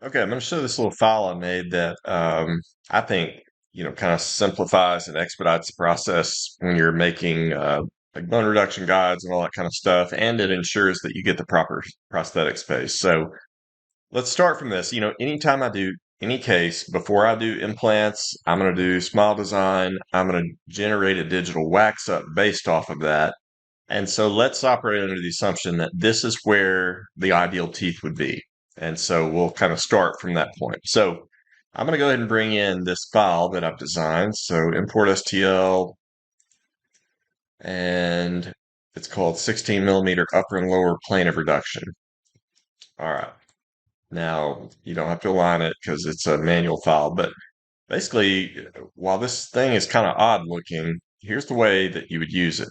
Okay, I'm going to show this little file I made that I think, kind of simplifies and expedites the process when you're making like bone reduction guides and all that kind of stuff, and it ensures that you get the proper prosthetic space. So let's start from this. Anytime I do any case, before I do implants, I'm going to do smile design. I'm going to generate a digital wax up based off of that. And so let's operate under the assumption that this is where the ideal teeth would be. And so we'll kind of start from that point. So I'm going to go ahead and bring in this file that I've designed. So import STL, and it's called 16 millimeter upper and lower plane of reduction. All right. Now you don't have to align it because it's a manual file, but basically, while this thing is kind of odd looking, here's the way that you would use it.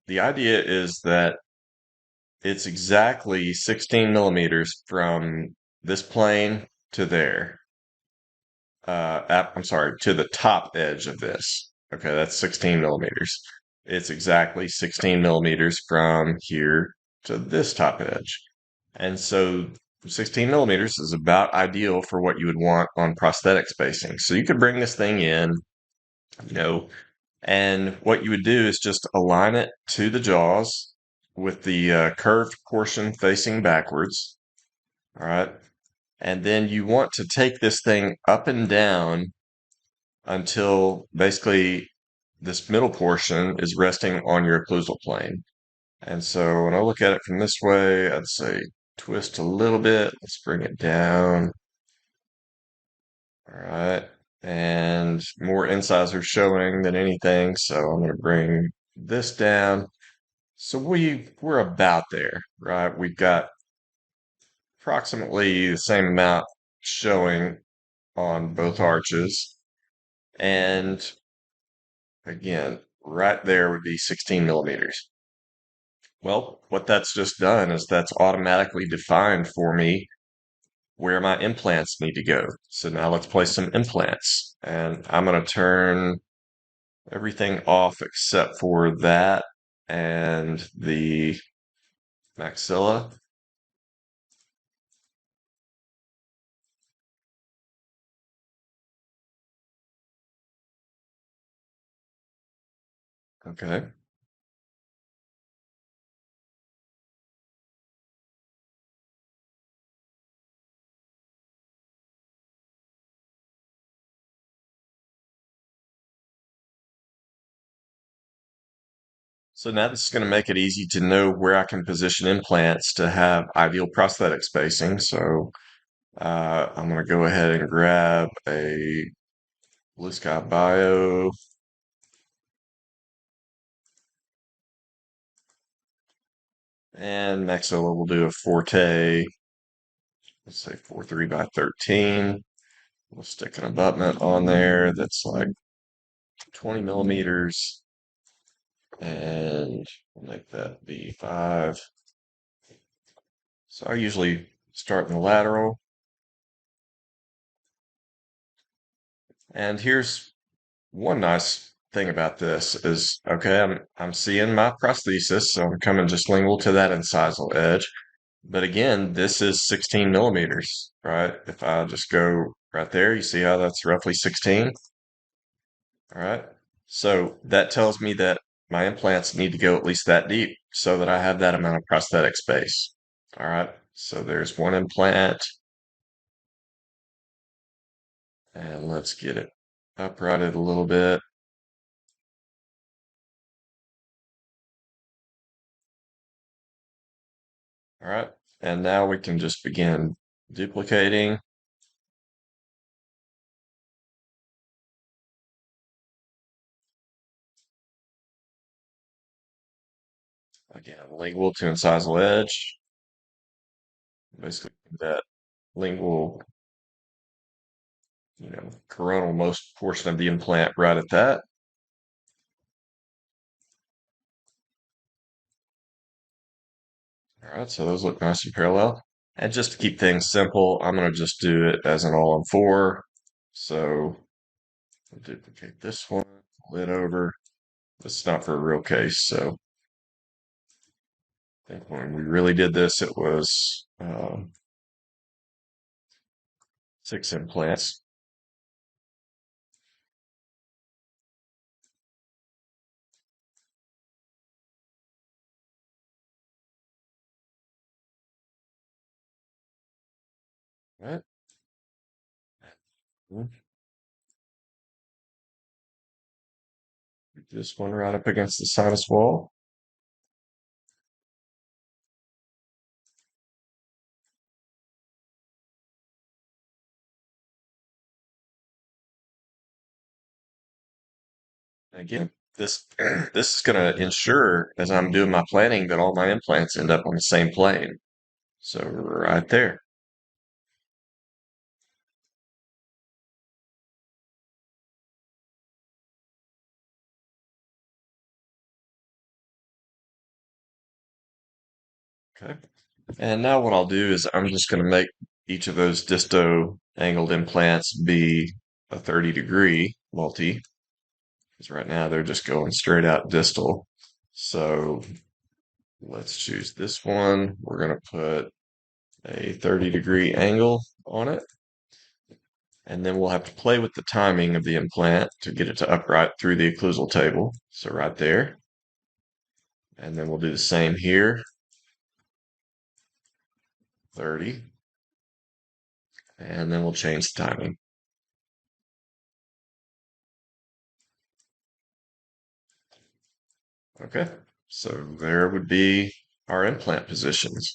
The idea is that it's exactly 16 millimeters from this plane to there. I'm sorry, to the top edge of this. Okay, that's 16 millimeters. It's exactly 16 millimeters from here to this top edge. And so 16 millimeters is about ideal for what you would want on prosthetic spacing. So you could bring this thing in, you know, and what you would do is just align it to the jaws with the curved portion facing backwards. All right. And then you want to take this thing up and down until basically this middle portion is resting on your occlusal plane. And so when I look at it from this way, I'd say twist a little bit. Let's bring it down. All right. And more incisors showing than anything. So I'm going to bring this down. So we're about there, right? We've got approximately the same amount showing on both arches. And again, right there would be 16 millimeters. Well, what that's just done is that's automatically defined for me where my implants need to go. So now let's place some implants. And I'm going to turn everything off except for that and the maxilla. Okay. So now this is going to make it easy to know where I can position implants to have ideal prosthetic spacing. So I'm going to go ahead and grab a Blue Sky Bio, and maxilla will do a Forte, let's say 4.3 by 13. We'll stick an abutment on there that's like 20 millimeters, and we'll make that be 5. So I usually start in the lateral. And here's one nice thing about this is, okay, I'm seeing my prosthesis, so I'm coming just lingual to that incisal edge. But again, this is 16 millimeters, right? If I just go right there, you see how that's roughly 16? All right. So that tells me that my implants need to go at least that deep so that I have that amount of prosthetic space. All right. So there's one implant, and let's get it uprighted a little bit. All right. And now we can just begin duplicating. Again, lingual to incisal edge. Basically, that lingual, coronal most portion of the implant right at that. All right, so those look nice and parallel. And just to keep things simple, I'm going to just do it as an all on four. So I'll duplicate this one, lid over. This is not for a real case, so I think when we really did this, it was 6 implants. Right. Put this one right up against the sinus wall. Again, this is going to ensure as I'm doing my planning that all my implants end up on the same plane. So right there. Okay. And now what I'll do is I'm just going to make each of those disto angled implants be a 30-degree multi, because right now they're just going straight out distal. So let's choose this one. We're going to put a 30-degree angle on it. And then we'll have to play with the timing of the implant to get it to upright through the occlusal table. So right there. And then we'll do the same here. 30. And then we'll change the timing. Okay. So there would be our implant positions.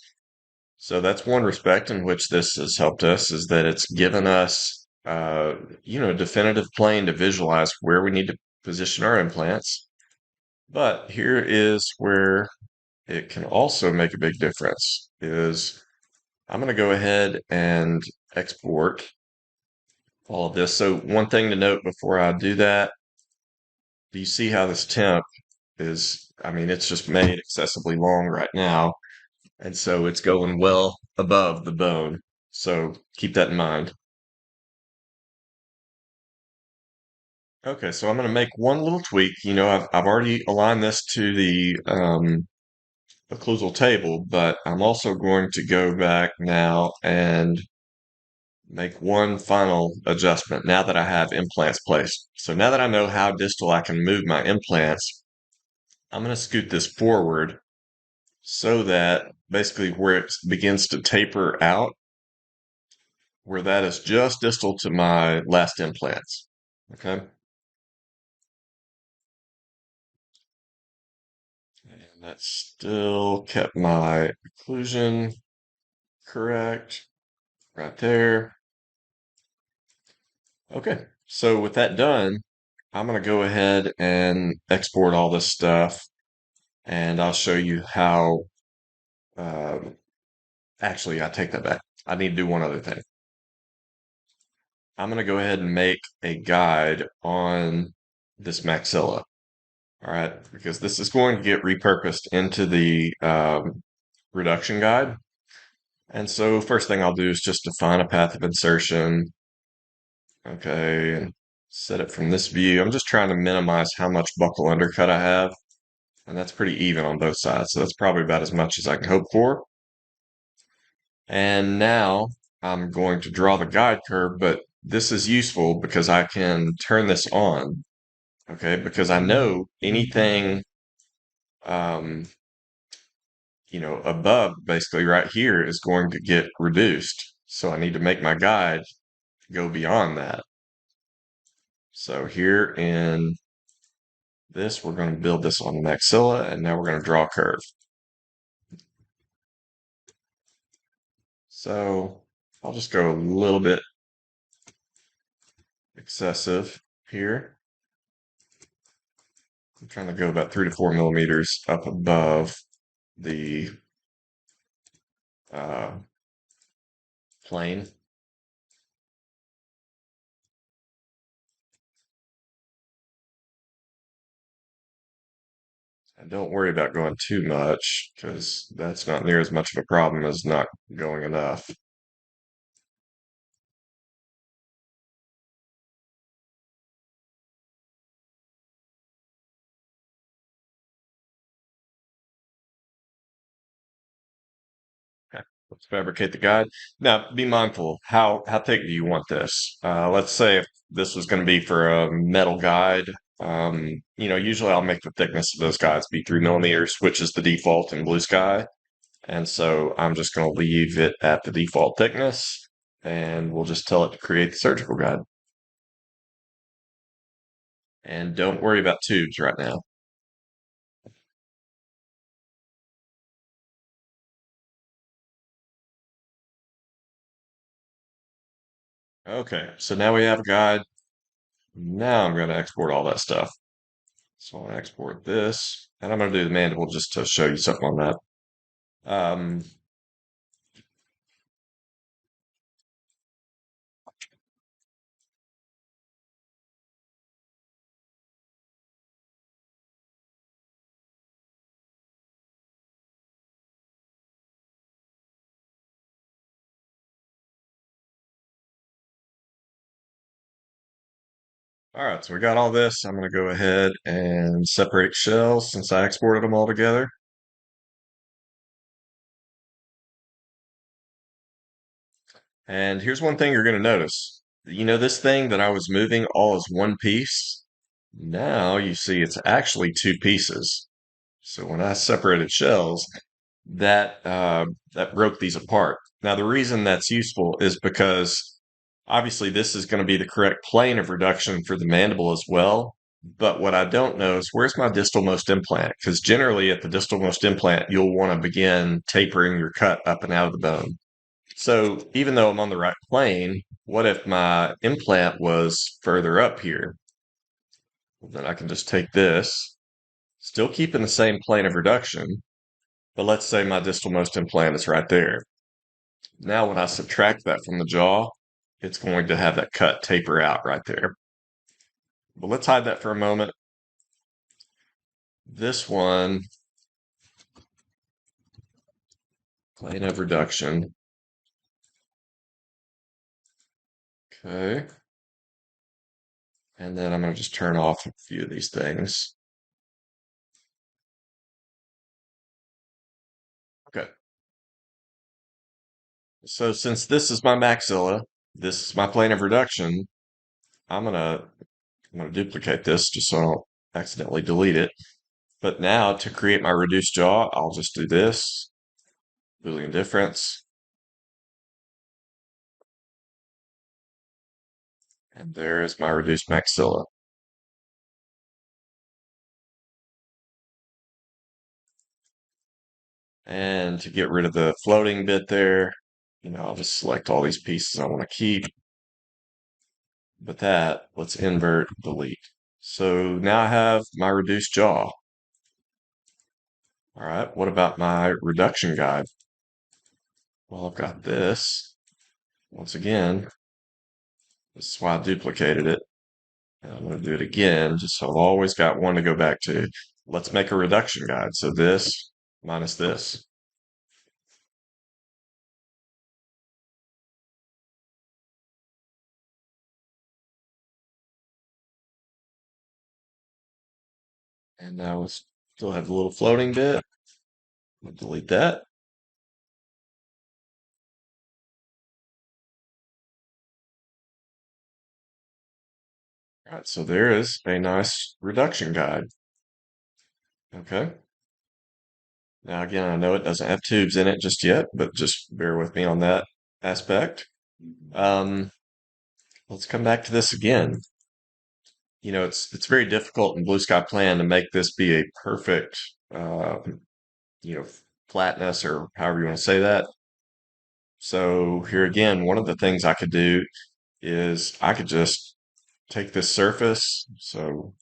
So that's one respect in which this has helped us is that it's given us, a definitive plane to visualize where we need to position our implants. But here is where it can also make a big difference is I'm going to go ahead and export all of this. So one thing to note before I do that, do you see how this temp is, I mean, it's just made excessively long right now. And so it's going well above the bone. So keep that in mind. Okay, so I'm going to make one little tweak. I've already aligned this to the occlusal table, but I'm also going to go back now and make one final adjustment now that I have implants placed. So now that I know how distal I can move my implants, I'm going to scoot this forward so that basically where it begins to taper out, where that is just distal to my last implants. Okay. And that still kept my occlusion correct right there. Okay. So with that done, I'm going to go ahead and export all this stuff and I'll show you how. Um, Actually, I take that back. I need to do one other thing. I'm going to go ahead and make a guide on this maxilla. All right, because this is going to get repurposed into the reduction guide. And so first thing I'll do is just define a path of insertion. Okay, and set it from this view. I'm just trying to minimize how much buckle undercut I have. And that's pretty even on both sides. So that's probably about as much as I can hope for. And now I'm going to draw the guide curve, but this is useful because I can turn this on, okay? Because I know anything, um, above basically right here is going to get reduced. So I need to make my guide go beyond that. So here in this, we're going to build this on the maxilla, and now we're going to draw a curve. So I'll just go a little bit excessive here. I'm trying to go about 3 to 4 millimeters up above the uh, plane. And don't worry about going too much because that's not near as much of a problem as not going enough. Okay. Let's fabricate the guide. Now, be mindful. How thick do you want this? Let's say if this was going to be for a metal guide. Usually I'll make the thickness of those guides be 3 millimeters, which is the default in Blue Sky. And so I'm just going to leave it at the default thickness, and we'll just tell it to create the surgical guide. And don't worry about tubes right now. Okay, so now we have a guide. Now I'm going to export all that stuff. So I'll export this, and I'm going to do the mandible just to show you something on that. Um, all right, so we got all this. I'm going to go ahead and separate shells since I exported them all together. And here's one thing you're going to notice. This thing that I was moving all as one piece. Now you see it's actually two pieces. So when I separated shells, that broke these apart. Now the reason that's useful is because obviously this is going to be the correct plane of reduction for the mandible as well. But what I don't know is where's my distal most implant? Because generally at the distal most implant, you'll want to begin tapering your cut up and out of the bone. So even though I'm on the right plane, what if my implant was further up here? Well, then I can just take this, still keeping the same plane of reduction, but let's say my distal most implant is right there. Now when I subtract that from the jaw, it's going to have that cut taper out right there. But let's hide that for a moment. This one, plane of reduction. Okay. And then I'm going to just turn off a few of these things. Okay. So since this is my maxilla, this is my plane of reduction, I'm gonna duplicate this just so I don't accidentally delete it. But now to create my reduced jaw, I'll just do this, Boolean difference, and there is my reduced maxilla. And to get rid of the floating bit there, I'll just select all these pieces I want to keep. But let's invert, delete. So now I have my reduced jaw. All right, what about my reduction guide? Well, I've got this. Once again, this is why I duplicated it. And I'm going to do it again, just so I've always got one to go back to. Let's make a reduction guide. So this minus this. And now we still have the little floating bit. We'll delete that. All right, so there is a nice reduction guide. Okay. Now, again, I know it doesn't have tubes in it just yet, but just bear with me on that aspect. Um, let's come back to this again. It's very difficult in Blue Sky Plan to make this be a perfect, you know, flatness or however you want to say that. So here again, one of the things I could do is I could just take this surface, so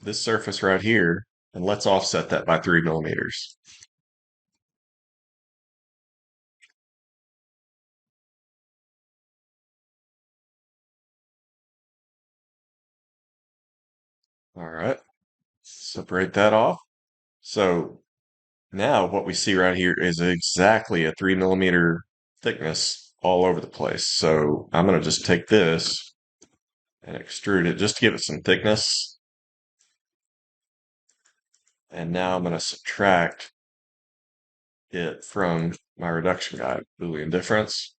this surface right here, and let's offset that by 3 millimeters. All right, separate that off. So now what we see right here is exactly a 3 millimeter thickness all over the place. So I'm going to just take this and extrude it just to give it some thickness. And now I'm going to subtract it from my reduction guide, Boolean difference.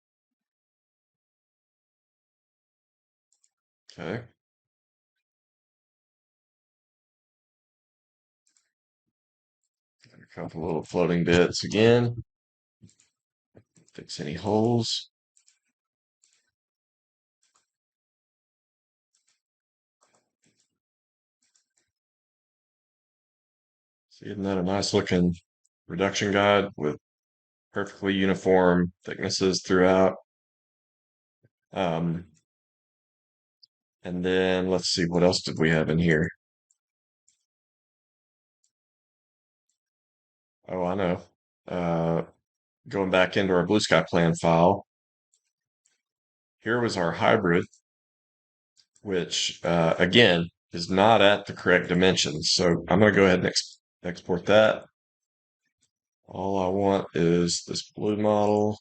Okay. A couple little floating bits again. Fix any holes. See, isn't that a nice looking reduction guide with perfectly uniform thicknesses throughout? Um, and then let's see, what else did we have in here? Oh, I know. Uh, Going back into our Blue Sky plan file, here was our hybrid, which again is not at the correct dimensions. So I'm going to go ahead and export that. All I want is this blue model.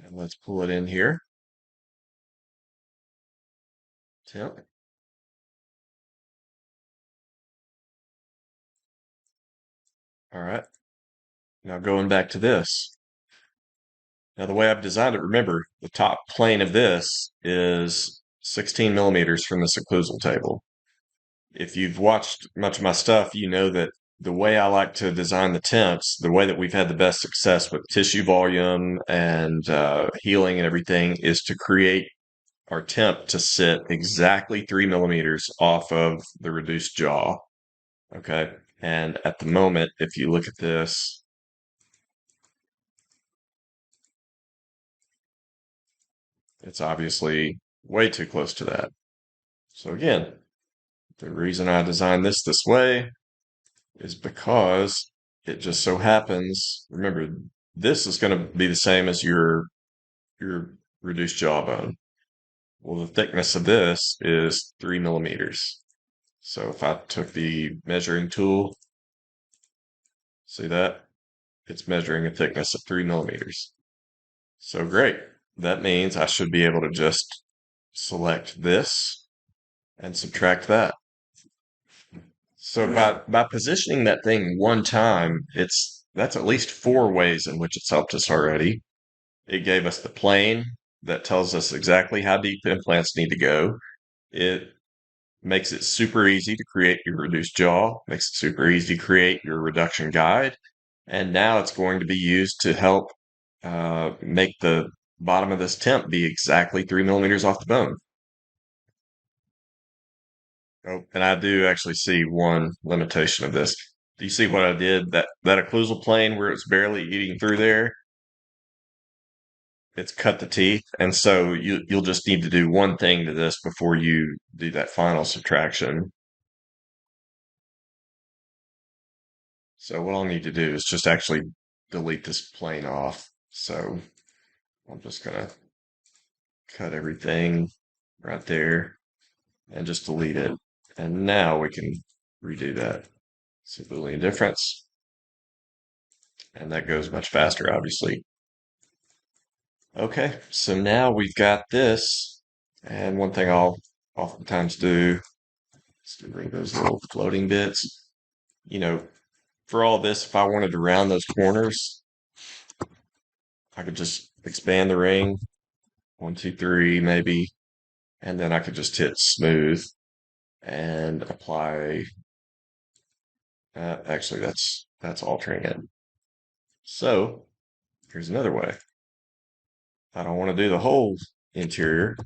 And let's pull it in here. Temp. All right. Now going back to this. Now the way I've designed it, remember, the top plane of this is 16 millimeters from this occlusal table. If you've watched much of my stuff, you know that the way I like to design the temps, the way that we've had the best success with tissue volume and healing and everything, is to create our temp to sit exactly 3 millimeters off of the reduced jaw. Okay. And at the moment, if you look at this, it's obviously way too close to that. So again, the reason I designed this way is because it just so happens, remember, this is going to be the same as your reduced jawbone. Well, the thickness of this is 3 millimeters. So if I took the measuring tool, see that? It's measuring a thickness of 3 millimeters. So great. That means I should be able to just select this and subtract that. So by positioning that thing one time, that's at least four ways in which it's helped us already. It gave us the plane that tells us exactly how deep implants need to go. It makes it super easy to create your reduced jaw, makes it super easy to create your reduction guide. And now it's going to be used to help make the bottom of this temp be exactly 3 millimeters off the bone. Oh, and I do actually see one limitation of this. Do you see what I did? That occlusal plane where it's barely eating through there, it's cut the teeth, and so you'll just need to do one thing to this before you do that final subtraction. So what I'll need to do is just actually delete this plane off. So I'm just gonna cut everything right there and just delete it. And now we can redo that. So Boolean difference, and that goes much faster, obviously. Okay, so now we've got this, and one thing I'll oftentimes do is to bring those little floating bits. You know, for all this, if I wanted to round those corners, I could just expand the ring, one, two, three, maybe, and then I could just hit smooth and apply. Actually, that's altering it. So here's another way. I don't want to do the whole interior,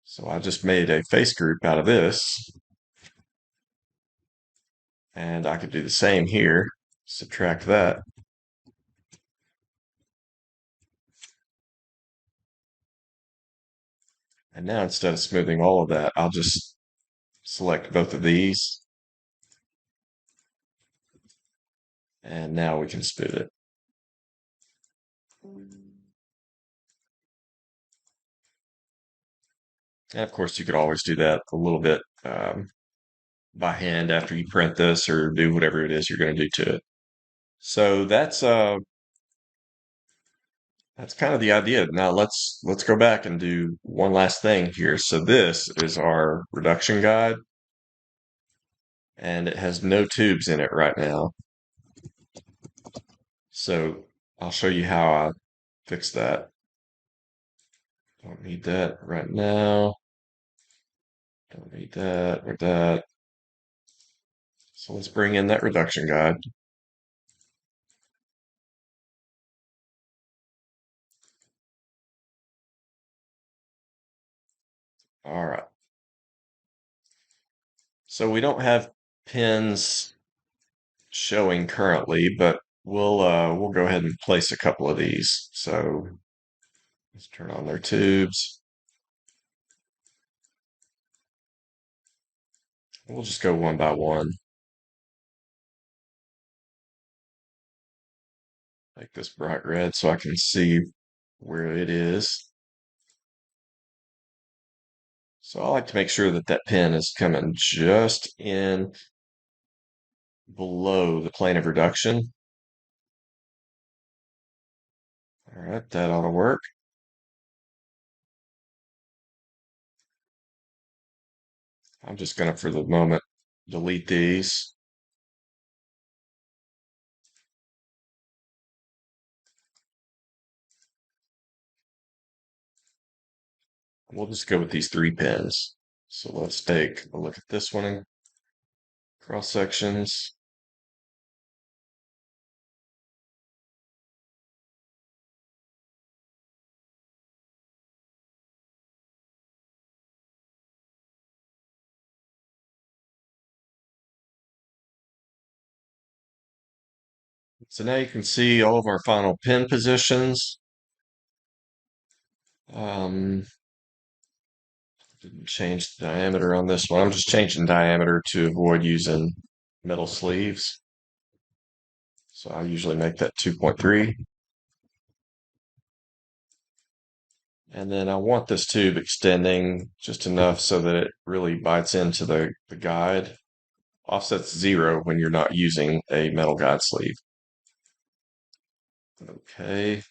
so I just made a face group out of this, and I could do the same here. Subtract that. And now instead of smoothing all of that, I'll just select both of these. And now we can smooth it. And of course, you could always do that a little bit by hand after you print this or do whatever it is you're going to do to it. So That's kind of the idea. Now let's go back and do one last thing here. So this is our reduction guide, and it has no tubes in it right now. So I'll show you how I fix that. Don't need that right now. Don't need that or that. So let's bring in that reduction guide. All right. So we don't have pins showing currently, but we'll go ahead and place a couple of these. So let's turn on their tubes. We'll just go one by one. Make this bright red so I can see where it is. So I like to make sure that that pin is coming just in below the plane of reduction. All right, that ought to work. I'm just gonna, for the moment, delete these. We'll just go with these 3 pins. So let's take a look at this one in cross sections. So now you can see all of our final pin positions. Um, didn't change the diameter on this one. I'm just changing diameter to avoid using metal sleeves. So I usually make that 2.3. And then I want this tube extending just enough so that it really bites into the guide. Offset's 0 when you're not using a metal guide sleeve. Okay.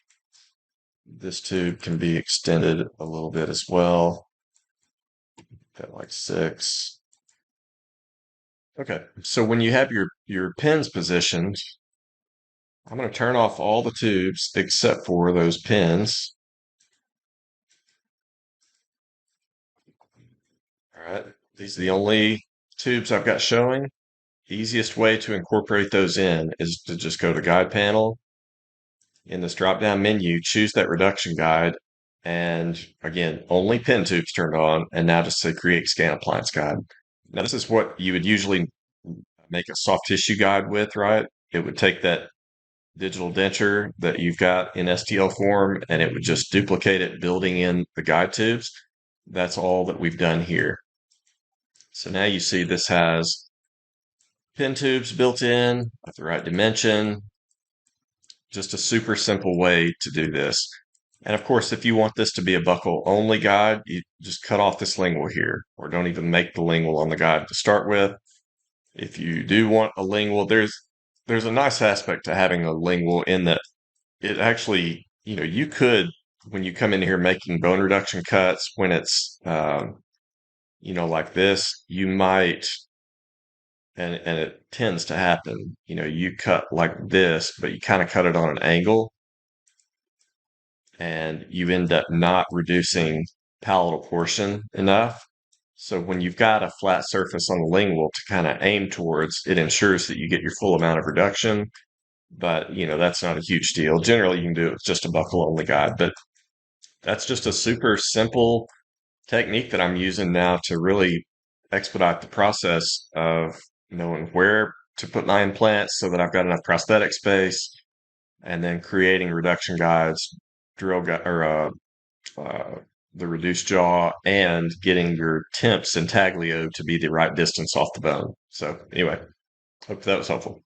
This tube can be extended a little bit as well. Got like 6. Okay, so when you have your pins positioned, I'm going to turn off all the tubes except for those pins. All right, these are the only tubes I've got showing. Easiest way to incorporate those in is to just go to Guide Panel. In this drop-down menu, choose that reduction guide. And again, only pin tubes turned on. And now just say Create Scan Appliance Guide. Now, this is what you would usually make a soft tissue guide with, right? It would take that digital denture that you've got in STL form and it would just duplicate it, building in the guide tubes. That's all that we've done here. So now you see this has pin tubes built in at the right dimension. Just a super simple way to do this. And of course, if you want this to be a buckle only guide, you just cut off this lingual here, or don't even make the lingual on the guide to start with. If you do want a lingual, there's a nice aspect to having a lingual in that it actually, you could, when you come in here making bone reduction cuts, when it's, like this, you might, and it tends to happen, you cut like this, but you kind of cut it on an angle and you end up not reducing palatal portion enough. So when you've got a flat surface on the lingual to kind of aim towards, it ensures that you get your full amount of reduction. But, that's not a huge deal. Generally, you can do it with just a buckle only guide, but that's just a super simple technique that I'm using now to really expedite the process of knowing where to put my implants so that I've got enough prosthetic space, and then creating reduction guides, drill guide, or uh, the reduced jaw, and getting your temps intaglio to be the right distance off the bone. So anyway, hope that was helpful.